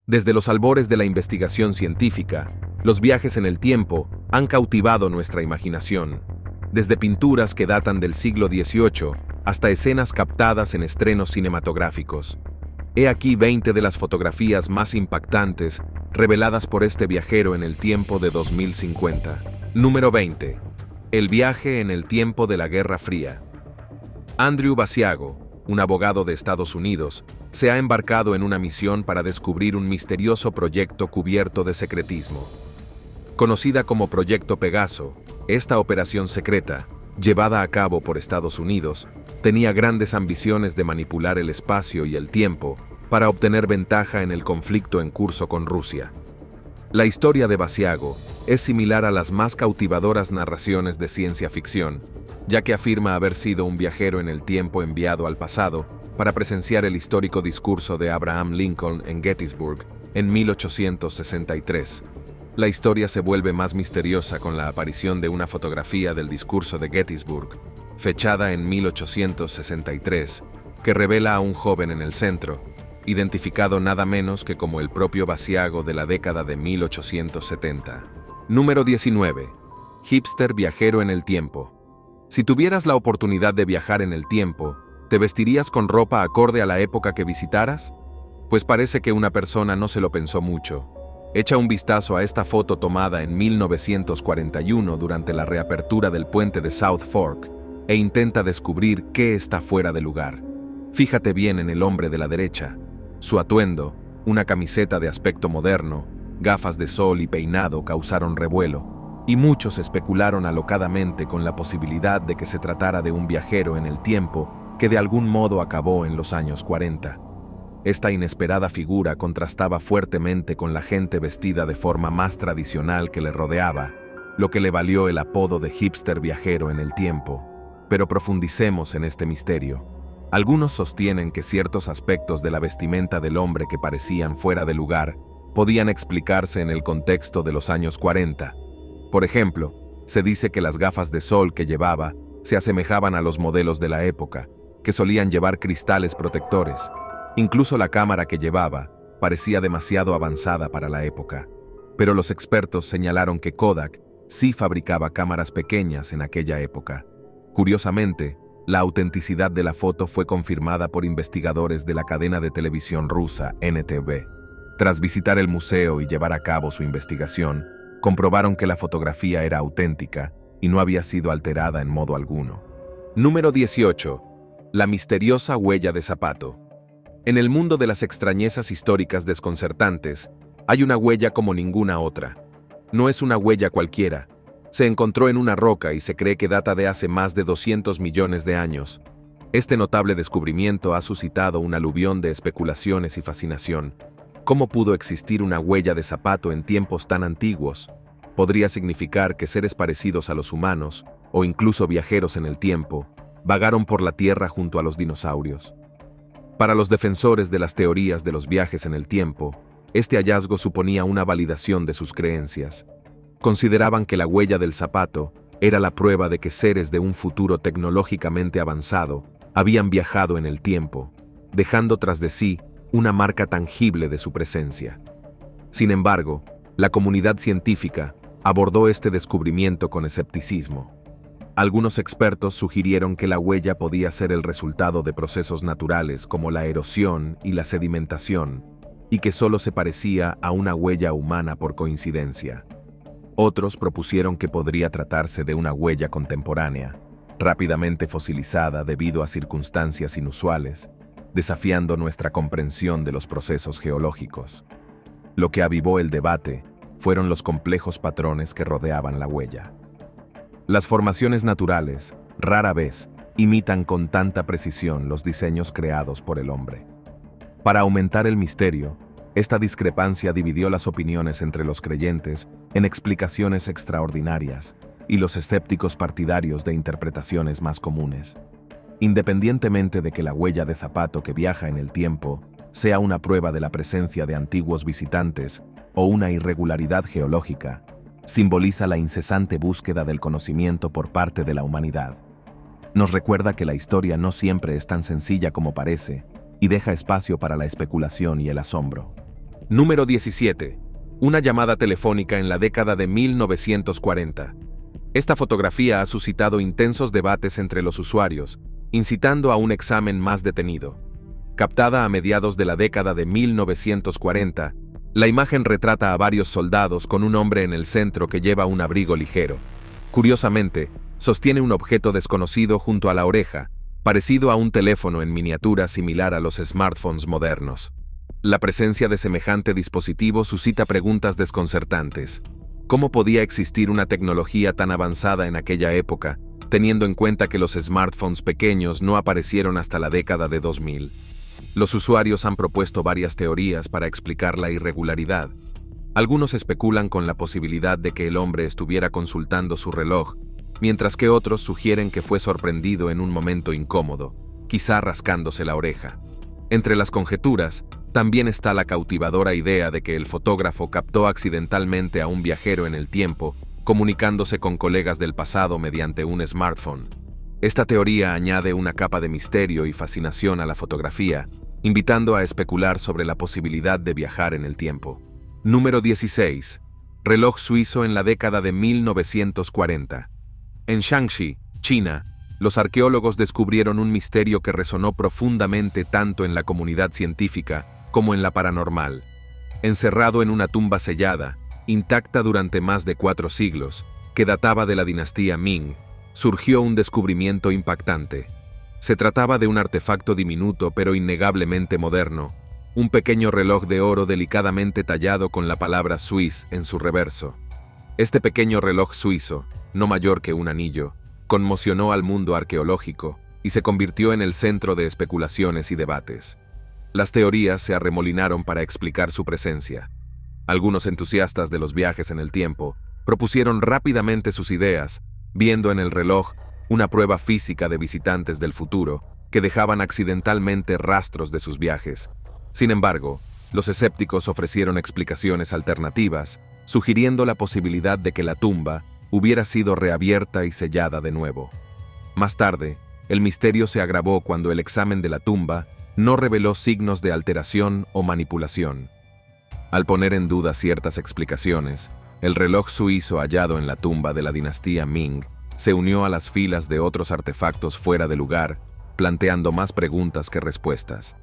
Desde los albores de la investigación científica, los viajes en el tiempo han cautivado nuestra imaginación, desde pinturas que datan del siglo XVIII hasta escenas captadas en estrenos cinematográficos. He aquí 20 de las fotografías más impactantes reveladas por este viajero en el tiempo de 2050. Número 20. El viaje en el tiempo de la Guerra Fría. Andrew Basiago, un abogado de Estados Unidos, se ha embarcado en una misión para descubrir un misterioso proyecto cubierto de secretismo. Conocida como Proyecto Pegaso, esta operación secreta, llevada a cabo por Estados Unidos, tenía grandes ambiciones de manipular el espacio y el tiempo para obtener ventaja en el conflicto en curso con Rusia. La historia de Basiago es similar a las más cautivadoras narraciones de ciencia ficción, ya que afirma haber sido un viajero en el tiempo enviado al pasado para presenciar el histórico discurso de Abraham Lincoln en Gettysburg en 1863. La historia se vuelve más misteriosa con la aparición de una fotografía del discurso de Gettysburg, fechada en 1863, que revela a un joven en el centro, identificado nada menos que como el propio Basiago de la década de 1870. Número 19. Hipster viajero en el tiempo. Si tuvieras la oportunidad de viajar en el tiempo, ¿te vestirías con ropa acorde a la época que visitaras? Pues parece que una persona no se lo pensó mucho. Echa un vistazo a esta foto tomada en 1941 durante la reapertura del puente de South Fork e intenta descubrir qué está fuera de lugar. Fíjate bien en el hombre de la derecha. Su atuendo, una camiseta de aspecto moderno, gafas de sol y peinado causaron revuelo, y muchos especularon alocadamente con la posibilidad de que se tratara de un viajero en el tiempo que de algún modo acabó en los años 40. Esta inesperada figura contrastaba fuertemente con la gente vestida de forma más tradicional que le rodeaba, lo que le valió el apodo de hipster viajero en el tiempo. Pero profundicemos en este misterio. Algunos sostienen que ciertos aspectos de la vestimenta del hombre que parecían fuera de lugar podían explicarse en el contexto de los años 40. Por ejemplo, se dice que las gafas de sol que llevaba se asemejaban a los modelos de la época, que solían llevar cristales protectores. Incluso la cámara que llevaba parecía demasiado avanzada para la época. Pero los expertos señalaron que Kodak sí fabricaba cámaras pequeñas en aquella época. Curiosamente, la autenticidad de la foto fue confirmada por investigadores de la cadena de televisión rusa NTV. Tras visitar el museo y llevar a cabo su investigación, comprobaron que la fotografía era auténtica y no había sido alterada en modo alguno. Número 18. La misteriosa huella de zapato. En el mundo de las extrañezas históricas desconcertantes, hay una huella como ninguna otra. No es una huella cualquiera. Se encontró en una roca y se cree que data de hace más de 200 millones de años. Este notable descubrimiento ha suscitado un aluvión de especulaciones y fascinación. ¿Cómo pudo existir una huella de zapato en tiempos tan antiguos? Podría significar que seres parecidos a los humanos, o incluso viajeros en el tiempo, vagaron por la Tierra junto a los dinosaurios. Para los defensores de las teorías de los viajes en el tiempo, este hallazgo suponía una validación de sus creencias. Consideraban que la huella del zapato era la prueba de que seres de un futuro tecnológicamente avanzado habían viajado en el tiempo, dejando tras de sí una marca tangible de su presencia. Sin embargo, la comunidad científica abordó este descubrimiento con escepticismo. Algunos expertos sugirieron que la huella podía ser el resultado de procesos naturales como la erosión y la sedimentación, y que solo se parecía a una huella humana por coincidencia. Otros propusieron que podría tratarse de una huella contemporánea, rápidamente fosilizada debido a circunstancias inusuales, desafiando nuestra comprensión de los procesos geológicos. Lo que avivó el debate fueron los complejos patrones que rodeaban la huella. Las formaciones naturales, rara vez, imitan con tanta precisión los diseños creados por el hombre. Para aumentar el misterio, esta discrepancia dividió las opiniones entre los creyentes en explicaciones extraordinarias y los escépticos partidarios de interpretaciones más comunes. Independientemente de que la huella de zapato que viaja en el tiempo sea una prueba de la presencia de antiguos visitantes o una irregularidad geológica, simboliza la incesante búsqueda del conocimiento por parte de la humanidad. Nos recuerda que la historia no siempre es tan sencilla como parece y deja espacio para la especulación y el asombro. Número 17. Una llamada telefónica en la década de 1940. Esta fotografía ha suscitado intensos debates entre los usuarios, incitando a un examen más detenido. Captada a mediados de la década de 1940, la imagen retrata a varios soldados con un hombre en el centro que lleva un abrigo ligero. Curiosamente, sostiene un objeto desconocido junto a la oreja, parecido a un teléfono en miniatura similar a los smartphones modernos. La presencia de semejante dispositivo suscita preguntas desconcertantes. ¿Cómo podía existir una tecnología tan avanzada en aquella época, teniendo en cuenta que los smartphones pequeños no aparecieron hasta la década de 2000? Los usuarios han propuesto varias teorías para explicar la irregularidad. Algunos especulan con la posibilidad de que el hombre estuviera consultando su reloj, mientras que otros sugieren que fue sorprendido en un momento incómodo, quizá rascándose la oreja. Entre las conjeturas, también está la cautivadora idea de que el fotógrafo captó accidentalmente a un viajero en el tiempo, comunicándose con colegas del pasado mediante un smartphone. Esta teoría añade una capa de misterio y fascinación a la fotografía, invitando a especular sobre la posibilidad de viajar en el tiempo. Número 16. Reloj suizo en la década de 1940. En Shaanxi, China, los arqueólogos descubrieron un misterio que resonó profundamente tanto en la comunidad científica como en la paranormal. Encerrado en una tumba sellada, intacta durante más de 4 siglos, que databa de la dinastía Ming, surgió un descubrimiento impactante. Se trataba de un artefacto diminuto pero innegablemente moderno, un pequeño reloj de oro delicadamente tallado con la palabra Swiss en su reverso. Este pequeño reloj suizo, no mayor que un anillo, conmocionó al mundo arqueológico y se convirtió en el centro de especulaciones y debates. Las teorías se arremolinaron para explicar su presencia. Algunos entusiastas de los viajes en el tiempo propusieron rápidamente sus ideas, viendo en el reloj una prueba física de visitantes del futuro que dejaban accidentalmente rastros de sus viajes. Sin embargo, los escépticos ofrecieron explicaciones alternativas, sugiriendo la posibilidad de que la tumba hubiera sido reabierta y sellada de nuevo. Más tarde, el misterio se agravó cuando el examen de la tumba no reveló signos de alteración o manipulación. Al poner en duda ciertas explicaciones, el reloj suizo hallado en la tumba de la dinastía Ming se unió a las filas de otros artefactos fuera de lugar, planteando más preguntas que respuestas.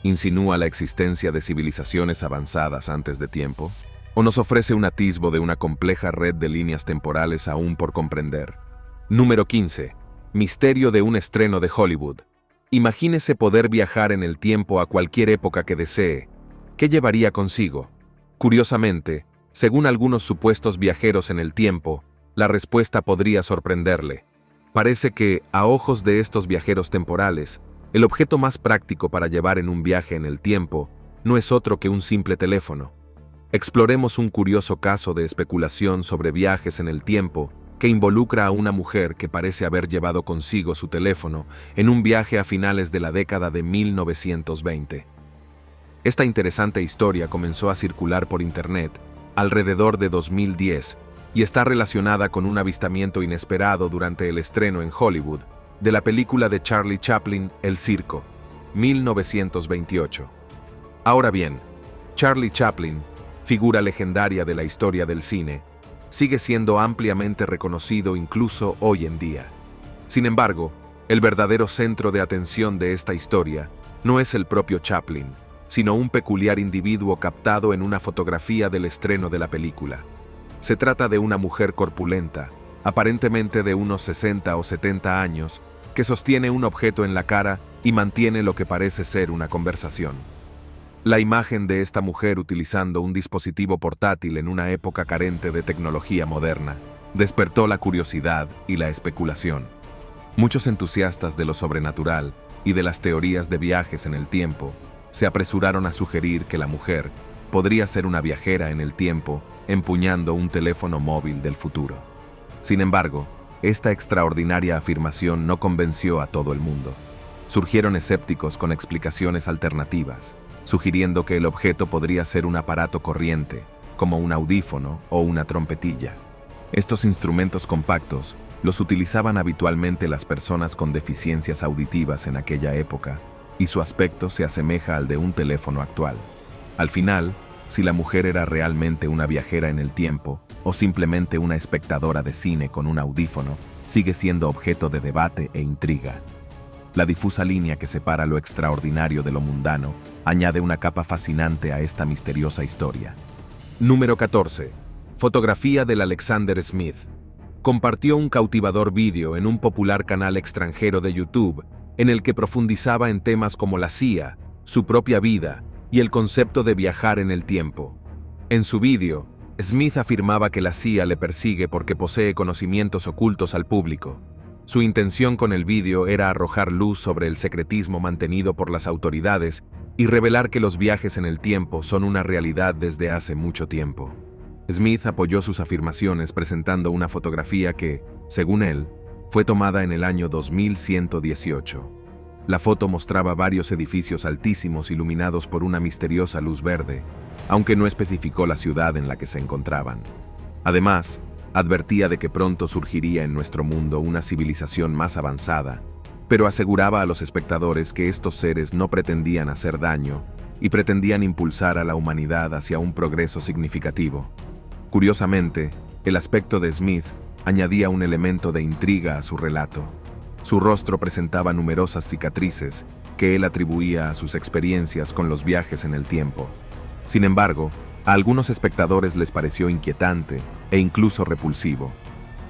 ¿Insinúa la existencia de civilizaciones avanzadas antes de tiempo? ¿O nos ofrece un atisbo de una compleja red de líneas temporales aún por comprender? Número 15. Misterio de un estreno de Hollywood. Imagínese poder viajar en el tiempo a cualquier época que desee. ¿Qué llevaría consigo? Curiosamente, según algunos supuestos viajeros en el tiempo, la respuesta podría sorprenderle. Parece que, a ojos de estos viajeros temporales, el objeto más práctico para llevar en un viaje en el tiempo no es otro que un simple teléfono. Exploremos un curioso caso de especulación sobre viajes en el tiempo que involucra a una mujer que parece haber llevado consigo su teléfono en un viaje a finales de la década de 1920. Esta interesante historia comenzó a circular por Internet alrededor de 2010 y está relacionada con un avistamiento inesperado durante el estreno en Hollywood de la película de Charlie Chaplin, El Circo, 1928. Ahora bien, Charlie Chaplin, figura legendaria de la historia del cine, sigue siendo ampliamente reconocido incluso hoy en día. Sin embargo, el verdadero centro de atención de esta historia no es el propio Chaplin, sino un peculiar individuo captado en una fotografía del estreno de la película. Se trata de una mujer corpulenta, aparentemente de unos 60 o 70 años, que sostiene un objeto en la cara y mantiene lo que parece ser una conversación. La imagen de esta mujer utilizando un dispositivo portátil en una época carente de tecnología moderna despertó la curiosidad y la especulación. Muchos entusiastas de lo sobrenatural y de las teorías de viajes en el tiempo se apresuraron a sugerir que la mujer podría ser una viajera en el tiempo empuñando un teléfono móvil del futuro. Sin embargo, esta extraordinaria afirmación no convenció a todo el mundo. Surgieron escépticos con explicaciones alternativas, sugiriendo que el objeto podría ser un aparato corriente, como un audífono o una trompetilla. Estos instrumentos compactos los utilizaban habitualmente las personas con deficiencias auditivas en aquella época, y su aspecto se asemeja al de un teléfono actual. Al final, si la mujer era realmente una viajera en el tiempo o simplemente una espectadora de cine con un audífono, sigue siendo objeto de debate e intriga. La difusa línea que separa lo extraordinario de lo mundano añade una capa fascinante a esta misteriosa historia. Número 14. Fotografía del Alexander Smith. Compartió un cautivador vídeo en un popular canal extranjero de YouTube en el que profundizaba en temas como la CIA, su propia vida y el concepto de viajar en el tiempo. En su vídeo, Smith afirmaba que la CIA le persigue porque posee conocimientos ocultos al público. Su intención con el vídeo era arrojar luz sobre el secretismo mantenido por las autoridades y revelar que los viajes en el tiempo son una realidad desde hace mucho tiempo. Smith apoyó sus afirmaciones presentando una fotografía que, según él, fue tomada en el año 2118. La foto mostraba varios edificios altísimos iluminados por una misteriosa luz verde, aunque no especificó la ciudad en la que se encontraban. Además, advertía de que pronto surgiría en nuestro mundo una civilización más avanzada, pero aseguraba a los espectadores que estos seres no pretendían hacer daño y pretendían impulsar a la humanidad hacia un progreso significativo. Curiosamente, el aspecto de Smith añadía un elemento de intriga a su relato. Su rostro presentaba numerosas cicatrices que él atribuía a sus experiencias con los viajes en el tiempo. Sin embargo, a algunos espectadores les pareció inquietante e incluso repulsivo.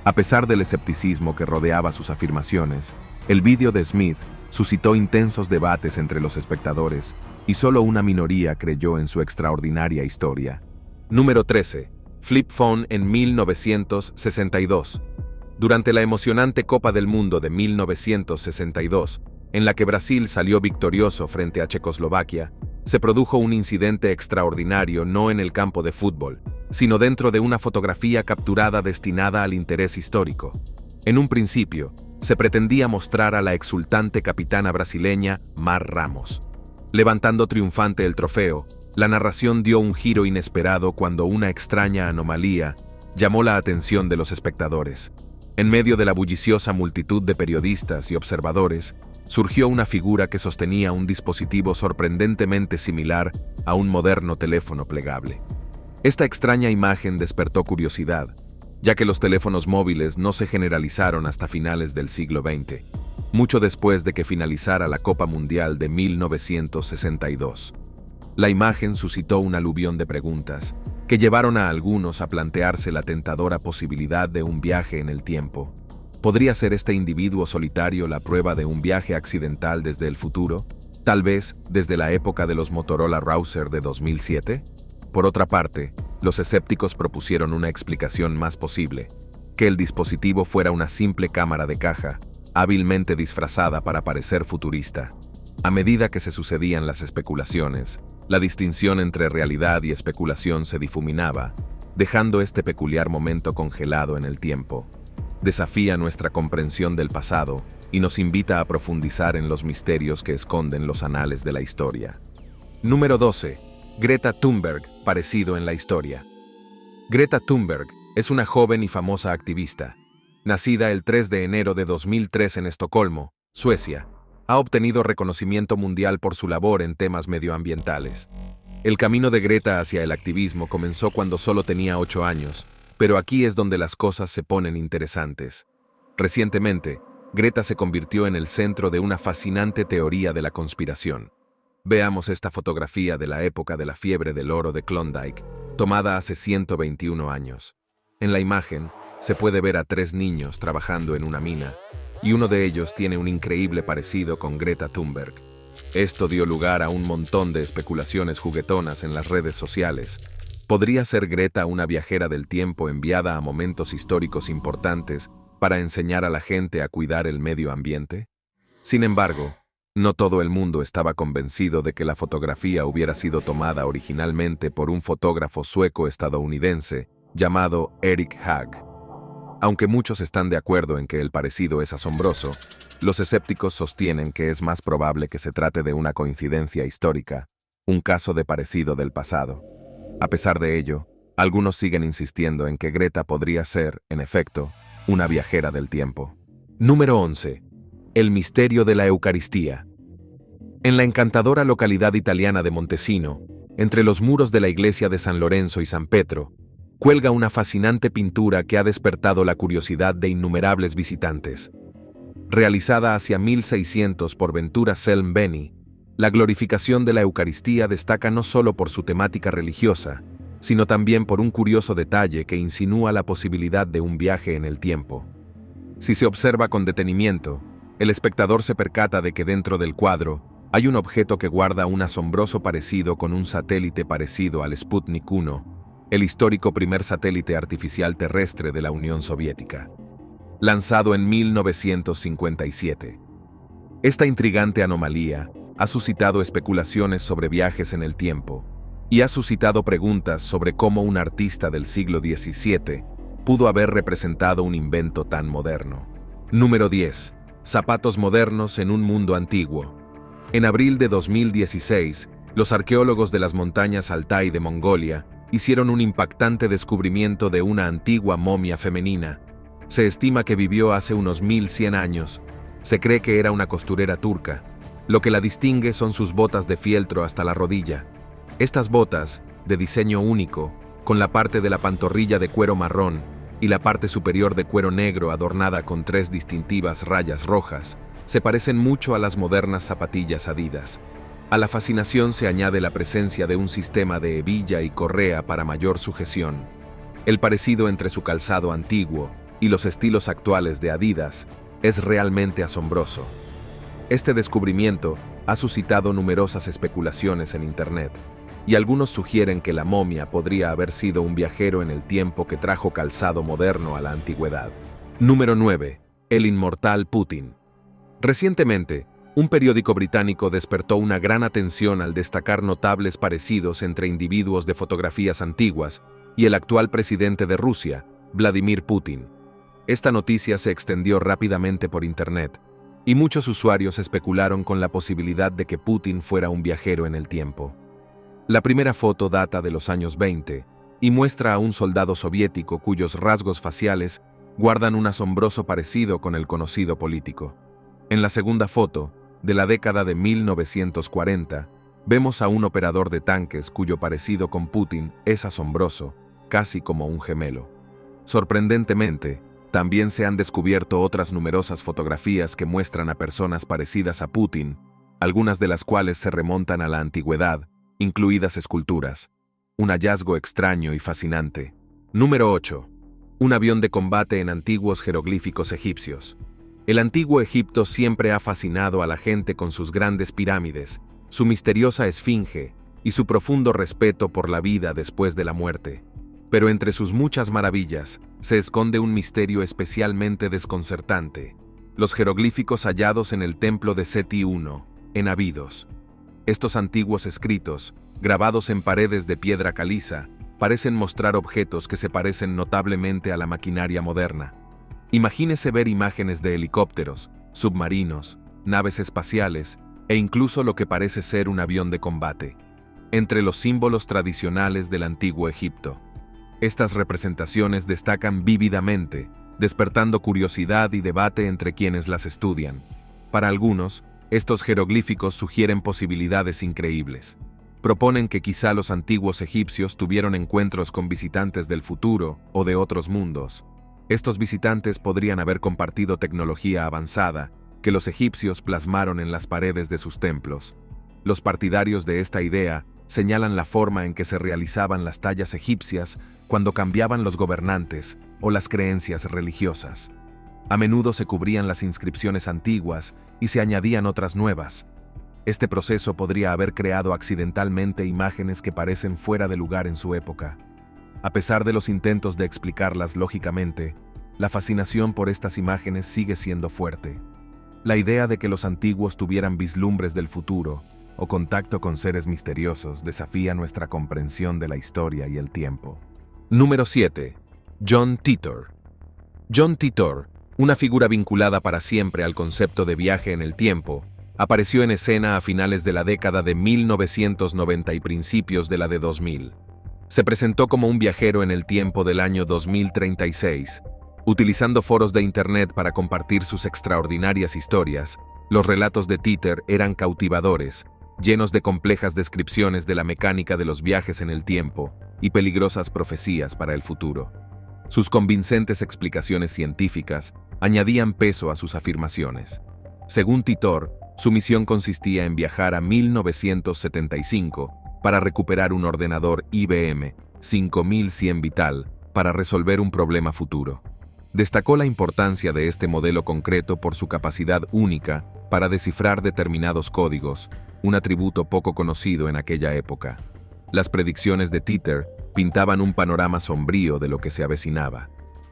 A pesar del escepticismo que rodeaba sus afirmaciones, el vídeo de Smith suscitó intensos debates entre los espectadores y solo una minoría creyó en su extraordinaria historia. Número 13. Flip phone en 1962. Durante la emocionante Copa del Mundo de 1962, en la que Brasil salió victorioso frente a Checoslovaquia, se produjo un incidente extraordinario no en el campo de fútbol, sino dentro de una fotografía capturada destinada al interés histórico. En un principio, se pretendía mostrar a la exultante capitana brasileña Mar Ramos. Levantando triunfante el trofeo, la narración dio un giro inesperado cuando una extraña anomalía llamó la atención de los espectadores. En medio de la bulliciosa multitud de periodistas y observadores, surgió una figura que sostenía un dispositivo sorprendentemente similar a un moderno teléfono plegable. Esta extraña imagen despertó curiosidad, ya que los teléfonos móviles no se generalizaron hasta finales del siglo XX, mucho después de que finalizara la Copa Mundial de 1962. La imagen suscitó un aluvión de preguntas, que llevaron a algunos a plantearse la tentadora posibilidad de un viaje en el tiempo. ¿Podría ser este individuo solitario la prueba de un viaje accidental desde el futuro? Tal vez desde la época de los Motorola Razr de 2007. Por otra parte, los escépticos propusieron una explicación más posible, que el dispositivo fuera una simple cámara de caja, hábilmente disfrazada para parecer futurista. A medida que se sucedían las especulaciones, la distinción entre realidad y especulación se difuminaba, dejando este peculiar momento congelado en el tiempo. Desafía nuestra comprensión del pasado y nos invita a profundizar en los misterios que esconden los anales de la historia. Número 12. Greta Thunberg, parecido en la historia. Greta Thunberg es una joven y famosa activista. Nacida el 3 de enero de 2003 en Estocolmo, Suecia, ha obtenido reconocimiento mundial por su labor en temas medioambientales. El camino de Greta hacia el activismo comenzó cuando solo tenía 8 años, pero aquí es donde las cosas se ponen interesantes. Recientemente, Greta se convirtió en el centro de una fascinante teoría de la conspiración. Veamos esta fotografía de la época de la fiebre del oro de Klondike, tomada hace 121 años. En la imagen, se puede ver a 3 niños trabajando en una mina, y uno de ellos tiene un increíble parecido con Greta Thunberg. Esto dio lugar a un montón de especulaciones juguetonas en las redes sociales. ¿Podría ser Greta una viajera del tiempo enviada a momentos históricos importantes para enseñar a la gente a cuidar el medio ambiente? Sin embargo, no todo el mundo estaba convencido de que la fotografía hubiera sido tomada originalmente por un fotógrafo sueco-estadounidense llamado Eric Haag. Aunque muchos están de acuerdo en que el parecido es asombroso, los escépticos sostienen que es más probable que se trate de una coincidencia histórica, un caso de parecido del pasado. A pesar de ello, algunos siguen insistiendo en que Greta podría ser, en efecto, una viajera del tiempo. Número 11. El misterio de la Eucaristía. En la encantadora localidad italiana de Montesino, Entre los muros de la iglesia de San Lorenzo y San Petro, cuelga una fascinante pintura que ha despertado la curiosidad de innumerables visitantes. Realizada hacia 1600 por Ventura Selm Beni, la glorificación de la Eucaristía destaca no solo por su temática religiosa, sino también por un curioso detalle que insinúa la posibilidad de un viaje en el tiempo. Si se observa con detenimiento, el espectador se percata de que dentro del cuadro hay un objeto que guarda un asombroso parecido con un satélite parecido al Sputnik 1, el histórico primer satélite artificial terrestre de la Unión Soviética, lanzado en 1957. Esta intrigante anomalía ha suscitado especulaciones sobre viajes en el tiempo y ha suscitado preguntas sobre cómo un artista del siglo XVII pudo haber representado un invento tan moderno. Número 10. Zapatos modernos en un mundo antiguo. En abril de 2016, los arqueólogos de las montañas Altai de Mongolia hicieron un impactante descubrimiento de una antigua momia femenina. Se estima que vivió hace unos 1100 años. Se cree que era una costurera turca. Lo que la distingue son sus botas de fieltro hasta la rodilla. Estas botas, de diseño único, con la parte de la pantorrilla de cuero marrón y la parte superior de cuero negro adornada con 3 distintivas rayas rojas, se parecen mucho a las modernas zapatillas Adidas. A la fascinación se añade la presencia de un sistema de hebilla y correa para mayor sujeción. El parecido entre su calzado antiguo y los estilos actuales de Adidas es realmente asombroso. Este descubrimiento ha suscitado numerosas especulaciones en Internet, y algunos sugieren que la momia podría haber sido un viajero en el tiempo que trajo calzado moderno a la antigüedad. Número 9. El inmortal Putin. Recientemente, un periódico británico despertó una gran atención al destacar notables parecidos entre individuos de fotografías antiguas y el actual presidente de Rusia, Vladimir Putin. Esta noticia se extendió rápidamente por Internet, y muchos usuarios especularon con la posibilidad de que Putin fuera un viajero en el tiempo. La primera foto data de los años 20 y muestra a un soldado soviético cuyos rasgos faciales guardan un asombroso parecido con el conocido político. En la segunda foto, de la década de 1940, vemos a un operador de tanques cuyo parecido con Putin es asombroso, casi como un gemelo. Sorprendentemente, también se han descubierto otras numerosas fotografías que muestran a personas parecidas a Putin, algunas de las cuales se remontan a la antigüedad, incluidas esculturas. Un hallazgo extraño y fascinante. Número 8. Un avión de combate en antiguos jeroglíficos egipcios. El antiguo Egipto siempre ha fascinado a la gente con sus grandes pirámides, su misteriosa esfinge y su profundo respeto por la vida después de la muerte. Pero entre sus muchas maravillas se esconde un misterio especialmente desconcertante: los jeroglíficos hallados en el templo de Seti I, en Abidos. Estos antiguos escritos, grabados en paredes de piedra caliza, parecen mostrar objetos que se parecen notablemente a la maquinaria moderna. Imagínese ver imágenes de helicópteros, submarinos, naves espaciales e incluso lo que parece ser un avión de combate, entre los símbolos tradicionales del antiguo Egipto. Estas representaciones destacan vívidamente, despertando curiosidad y debate entre quienes las estudian. Para algunos, estos jeroglíficos sugieren posibilidades increíbles. Proponen que quizá los antiguos egipcios tuvieron encuentros con visitantes del futuro o de otros mundos. Estos visitantes podrían haber compartido tecnología avanzada que los egipcios plasmaron en las paredes de sus templos. Los partidarios de esta idea señalan la forma en que se realizaban las tallas egipcias cuando cambiaban los gobernantes o las creencias religiosas. A menudo se cubrían las inscripciones antiguas y se añadían otras nuevas. Este proceso podría haber creado accidentalmente imágenes que parecen fuera de lugar en su época. A pesar de los intentos de explicarlas lógicamente, la fascinación por estas imágenes sigue siendo fuerte. La idea de que los antiguos tuvieran vislumbres del futuro o contacto con seres misteriosos desafía nuestra comprensión de la historia y el tiempo. Número 7. John Titor. John Titor, una figura vinculada para siempre al concepto de viaje en el tiempo, apareció en escena a finales de la década de 1990 y principios de la de 2000. Se presentó como un viajero en el tiempo del año 2036, utilizando foros de Internet para compartir sus extraordinarias historias. Los relatos de Titor eran cautivadores, llenos de complejas descripciones de la mecánica de los viajes en el tiempo y peligrosas profecías para el futuro. Sus convincentes explicaciones científicas añadían peso a sus afirmaciones. Según Titor, su misión consistía en viajar a 1975 para recuperar un ordenador IBM 5100 vital para resolver un problema futuro. Destacó la importancia de este modelo concreto por su capacidad única para descifrar determinados códigos, un atributo poco conocido en aquella época. Las predicciones de Titor pintaban un panorama sombrío de lo que se avecinaba.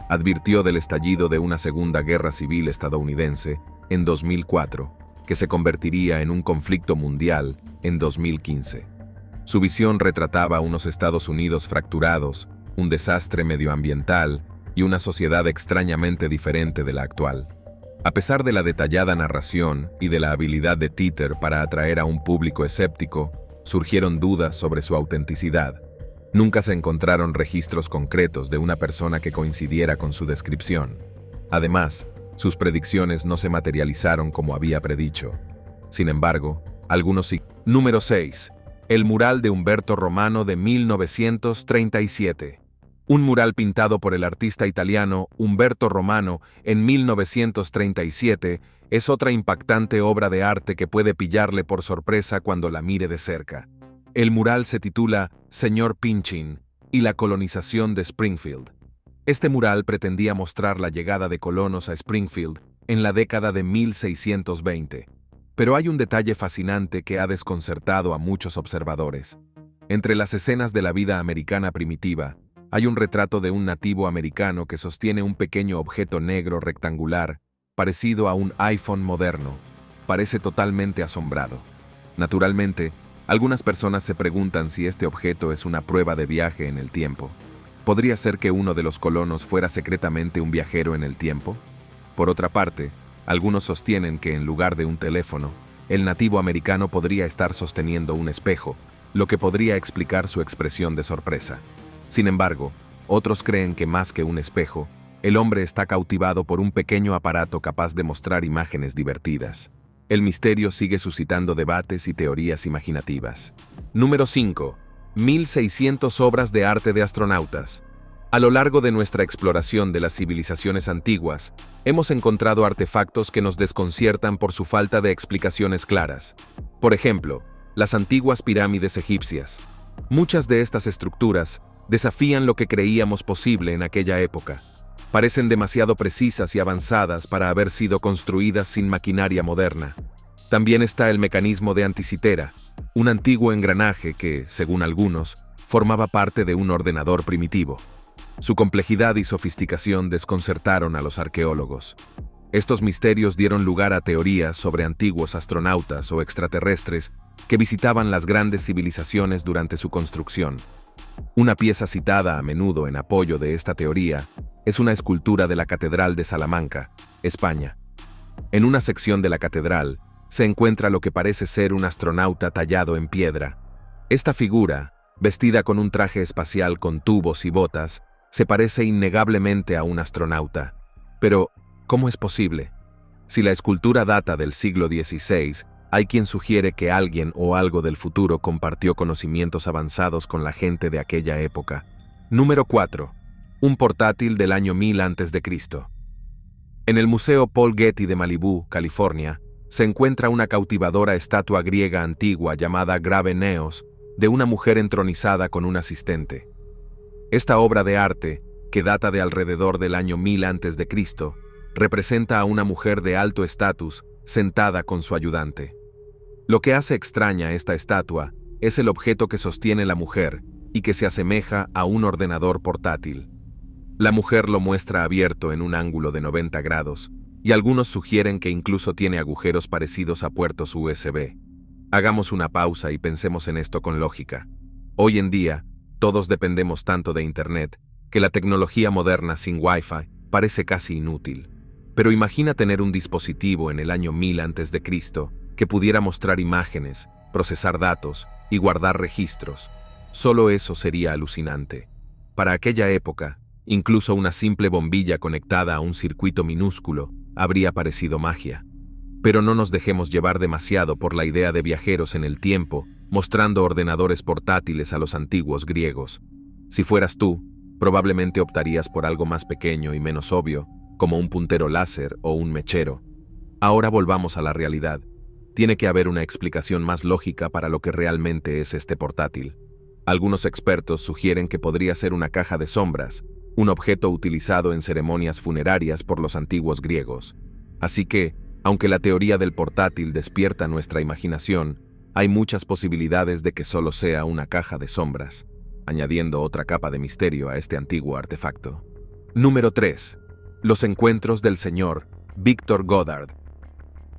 Advirtió del estallido de una segunda guerra civil estadounidense en 2004, que se convertiría en un conflicto mundial en 2015. Su visión retrataba unos Estados Unidos fracturados, un desastre medioambiental y una sociedad extrañamente diferente de la actual. A pesar de la detallada narración y de la habilidad de Titor para atraer a un público escéptico, surgieron dudas sobre su autenticidad. Nunca se encontraron registros concretos de una persona que coincidiera con su descripción. Además, sus predicciones no se materializaron como había predicho. Sin embargo, algunos sí. Número 6. El mural de Umberto Romano de 1937. Un mural pintado por el artista italiano Umberto Romano en 1937 es otra impactante obra de arte que puede pillarle por sorpresa cuando la mire de cerca. El mural se titula Señor Pinchin y la colonización de Springfield. Este mural pretendía mostrar la llegada de colonos a Springfield en la década de 1620. Pero hay un detalle fascinante que ha desconcertado a muchos observadores. Entre las escenas de la vida americana primitiva, hay un retrato de un nativo americano que sostiene un pequeño objeto negro rectangular, parecido a un iPhone moderno. Parece totalmente asombrado. Naturalmente, algunas personas se preguntan si este objeto es una prueba de viaje en el tiempo. ¿Podría ser que uno de los colonos fuera secretamente un viajero en el tiempo? Por otra parte, algunos sostienen que en lugar de un teléfono, el nativo americano podría estar sosteniendo un espejo, lo que podría explicar su expresión de sorpresa. Sin embargo, otros creen que más que un espejo, el hombre está cautivado por un pequeño aparato capaz de mostrar imágenes divertidas. El misterio sigue suscitando debates y teorías imaginativas. Número 5. 1600 obras de arte de astronautas. A lo largo de nuestra exploración de las civilizaciones antiguas, hemos encontrado artefactos que nos desconciertan por su falta de explicaciones claras. Por ejemplo, las antiguas pirámides egipcias. Muchas de estas estructuras desafían lo que creíamos posible en aquella época. Parecen demasiado precisas y avanzadas para haber sido construidas sin maquinaria moderna. También está el mecanismo de Anticitera, un antiguo engranaje que, según algunos, formaba parte de un ordenador primitivo. Su complejidad y sofisticación desconcertaron a los arqueólogos. Estos misterios dieron lugar a teorías sobre antiguos astronautas o extraterrestres que visitaban las grandes civilizaciones durante su construcción. Una pieza citada a menudo en apoyo de esta teoría es una escultura de la Catedral de Salamanca, España. En una sección de la catedral se encuentra lo que parece ser un astronauta tallado en piedra. Esta figura, vestida con un traje espacial con tubos y botas, se parece innegablemente a un astronauta. Pero, ¿cómo es posible? Si la escultura data del siglo XVI, hay quien sugiere que alguien o algo del futuro compartió conocimientos avanzados con la gente de aquella época. Número 4. Un portátil del año 1000 a.C. En el Museo Paul Getty de Malibú, California, se encuentra una cautivadora estatua griega antigua llamada Grave Neos, de una mujer entronizada con un asistente. Esta obra de arte, que data de alrededor del año 1000 a.C., representa a una mujer de alto estatus sentada con su ayudante. Lo que hace extraña esta estatua es el objeto que sostiene la mujer y que se asemeja a un ordenador portátil. La mujer lo muestra abierto en un ángulo de 90 grados, y algunos sugieren que incluso tiene agujeros parecidos a puertos USB. Hagamos una pausa y pensemos en esto con lógica. Hoy en día, todos dependemos tanto de Internet que la tecnología moderna sin Wi-Fi parece casi inútil. Pero imagina tener un dispositivo en el año 1000 a.C. que pudiera mostrar imágenes, procesar datos y guardar registros. Solo eso sería alucinante. Para aquella época, incluso una simple bombilla conectada a un circuito minúsculo habría parecido magia. Pero no nos dejemos llevar demasiado por la idea de viajeros en el tiempo, mostrando ordenadores portátiles a los antiguos griegos. Si fueras tú, probablemente optarías por algo más pequeño y menos obvio, como un puntero láser o un mechero. Ahora volvamos a la realidad. Tiene que haber una explicación más lógica para lo que realmente es este portátil. Algunos expertos sugieren que podría ser una caja de sombras, un objeto utilizado en ceremonias funerarias por los antiguos griegos. Así que, aunque la teoría del portátil despierta nuestra imaginación, hay muchas posibilidades de que solo sea una caja de sombras, añadiendo otra capa de misterio a este antiguo artefacto. Número 3. Los encuentros del señor Victor Goddard.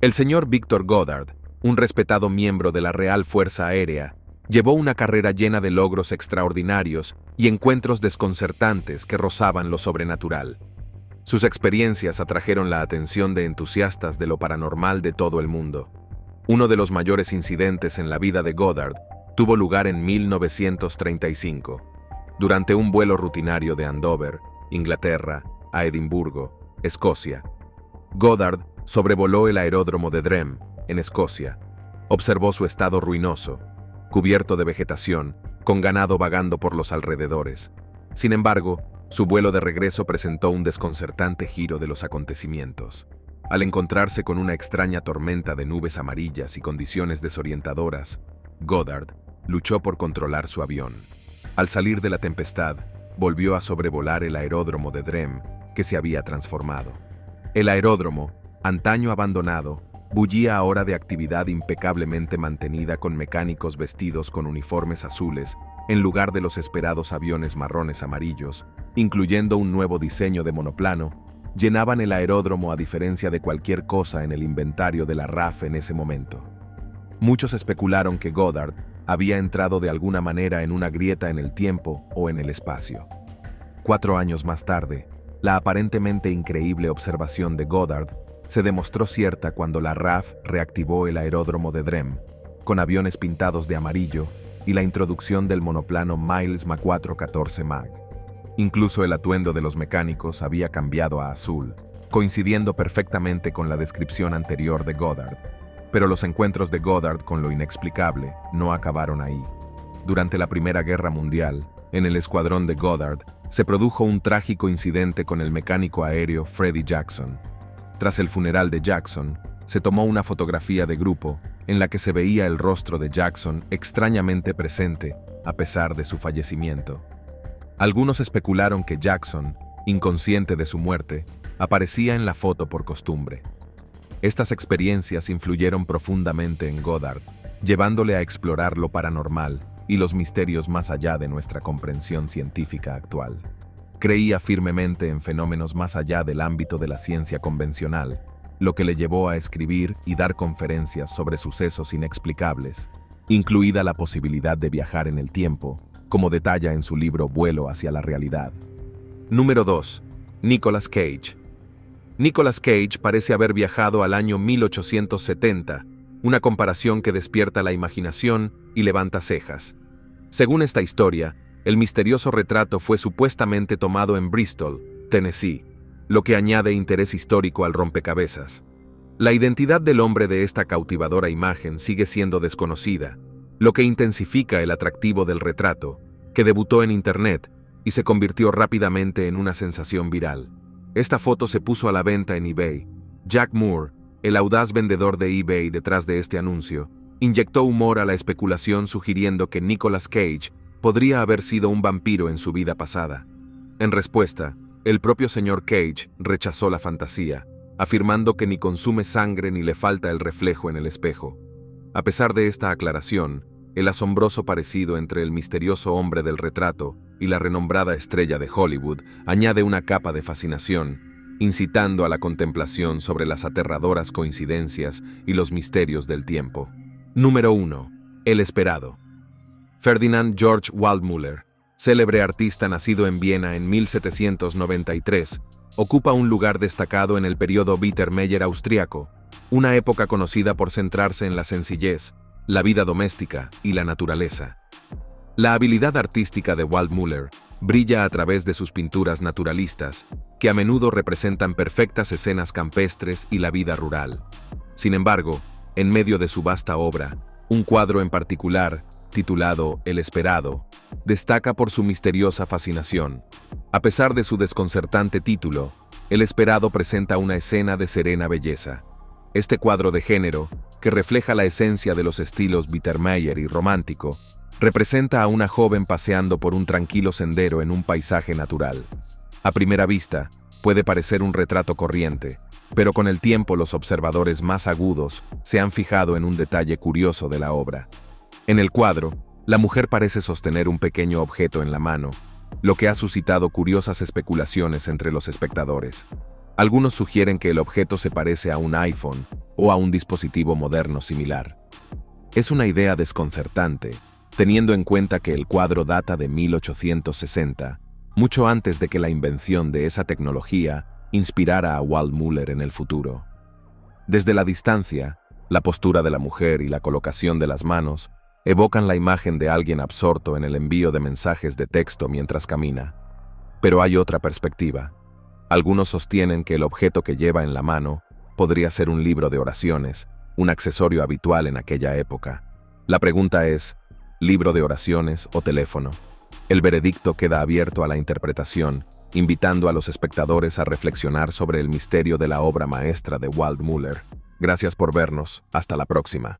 El señor Victor Goddard, un respetado miembro de la Real Fuerza Aérea, llevó una carrera llena de logros extraordinarios y encuentros desconcertantes que rozaban lo sobrenatural. Sus experiencias atrajeron la atención de entusiastas de lo paranormal de todo el mundo. Uno de los mayores incidentes en la vida de Goddard tuvo lugar en 1935, durante un vuelo rutinario de Andover, Inglaterra, a Edimburgo, Escocia. Goddard sobrevoló el aeródromo de Drem, en Escocia. Observó su estado ruinoso, cubierto de vegetación, con ganado vagando por los alrededores. Sin embargo, su vuelo de regreso presentó un desconcertante giro de los acontecimientos. Al encontrarse con una extraña tormenta de nubes amarillas y condiciones desorientadoras, Goddard luchó por controlar su avión. Al salir de la tempestad, volvió a sobrevolar el aeródromo de Drem, que se había transformado. El aeródromo, antaño abandonado, bullía ahora de actividad impecablemente mantenida con mecánicos vestidos con uniformes azules, en lugar de los esperados aviones marrones amarillos, incluyendo un nuevo diseño de monoplano, llenaban el aeródromo a diferencia de cualquier cosa en el inventario de la RAF en ese momento. Muchos especularon que Goddard había entrado de alguna manera en una grieta en el tiempo o en el espacio. 4 años más tarde, la aparentemente increíble observación de Goddard se demostró cierta cuando la RAF reactivó el aeródromo de Drem, con aviones pintados de amarillo y la introducción del monoplano Miles MA-414 MAG. Incluso el atuendo de los mecánicos había cambiado a azul, coincidiendo perfectamente con la descripción anterior de Goddard. Pero los encuentros de Goddard con lo inexplicable no acabaron ahí. Durante la Primera Guerra Mundial, en el escuadrón de Goddard, se produjo un trágico incidente con el mecánico aéreo Freddie Jackson. Tras el funeral de Jackson, se tomó una fotografía de grupo en la que se veía el rostro de Jackson extrañamente presente a pesar de su fallecimiento. Algunos especularon que Jackson, inconsciente de su muerte, aparecía en la foto por costumbre. Estas experiencias influyeron profundamente en Goddard, llevándole a explorar lo paranormal y los misterios más allá de nuestra comprensión científica actual. Creía firmemente en fenómenos más allá del ámbito de la ciencia convencional, lo que le llevó a escribir y dar conferencias sobre sucesos inexplicables, incluida la posibilidad de viajar en el tiempo, como detalla en su libro Vuelo hacia la realidad. Número 2. Nicolas Cage. Nicolas Cage parece haber viajado al año 1870, una comparación que despierta la imaginación y levanta cejas. Según esta historia, el misterioso retrato fue supuestamente tomado en Bristol, Tennessee, lo que añade interés histórico al rompecabezas. La identidad del hombre de esta cautivadora imagen sigue siendo desconocida, lo que intensifica el atractivo del retrato, que debutó en Internet y se convirtió rápidamente en una sensación viral. Esta foto se puso a la venta en eBay. Jack Moore, el audaz vendedor de eBay detrás de este anuncio, inyectó humor a la especulación sugiriendo que Nicolas Cage podría haber sido un vampiro en su vida pasada. En respuesta, el propio señor Cage rechazó la fantasía, afirmando que ni consume sangre ni le falta el reflejo en el espejo. A pesar de esta aclaración, el asombroso parecido entre el misterioso hombre del retrato y la renombrada estrella de Hollywood añade una capa de fascinación, incitando a la contemplación sobre las aterradoras coincidencias y los misterios del tiempo. Número 1. El esperado. Ferdinand Georg Waldmüller, célebre artista nacido en Viena en 1793, ocupa un lugar destacado en el periodo Biedermeier austriaco, una época conocida por centrarse en la sencillez, la vida doméstica y la naturaleza. La habilidad artística de Waldmüller brilla a través de sus pinturas naturalistas, que a menudo representan perfectas escenas campestres y la vida rural. Sin embargo, en medio de su vasta obra, un cuadro en particular, titulado El Esperado, destaca por su misteriosa fascinación. A pesar de su desconcertante título, El Esperado presenta una escena de serena belleza. Este cuadro de género, que refleja la esencia de los estilos Biedermeier y romántico, representa a una joven paseando por un tranquilo sendero en un paisaje natural. A primera vista, puede parecer un retrato corriente, pero con el tiempo los observadores más agudos se han fijado en un detalle curioso de la obra. En el cuadro, la mujer parece sostener un pequeño objeto en la mano, lo que ha suscitado curiosas especulaciones entre los espectadores. Algunos sugieren que el objeto se parece a un iPhone o a un dispositivo moderno similar. Es una idea desconcertante, teniendo en cuenta que el cuadro data de 1860, mucho antes de que la invención de esa tecnología inspirara a Waldmüller en el futuro. Desde la distancia, la postura de la mujer y la colocación de las manos evocan la imagen de alguien absorto en el envío de mensajes de texto mientras camina. Pero hay otra perspectiva. Algunos sostienen que el objeto que lleva en la mano podría ser un libro de oraciones, un accesorio habitual en aquella época. La pregunta es, ¿libro de oraciones o teléfono? El veredicto queda abierto a la interpretación, invitando a los espectadores a reflexionar sobre el misterio de la obra maestra de Waldmüller. Gracias por vernos. Hasta la próxima.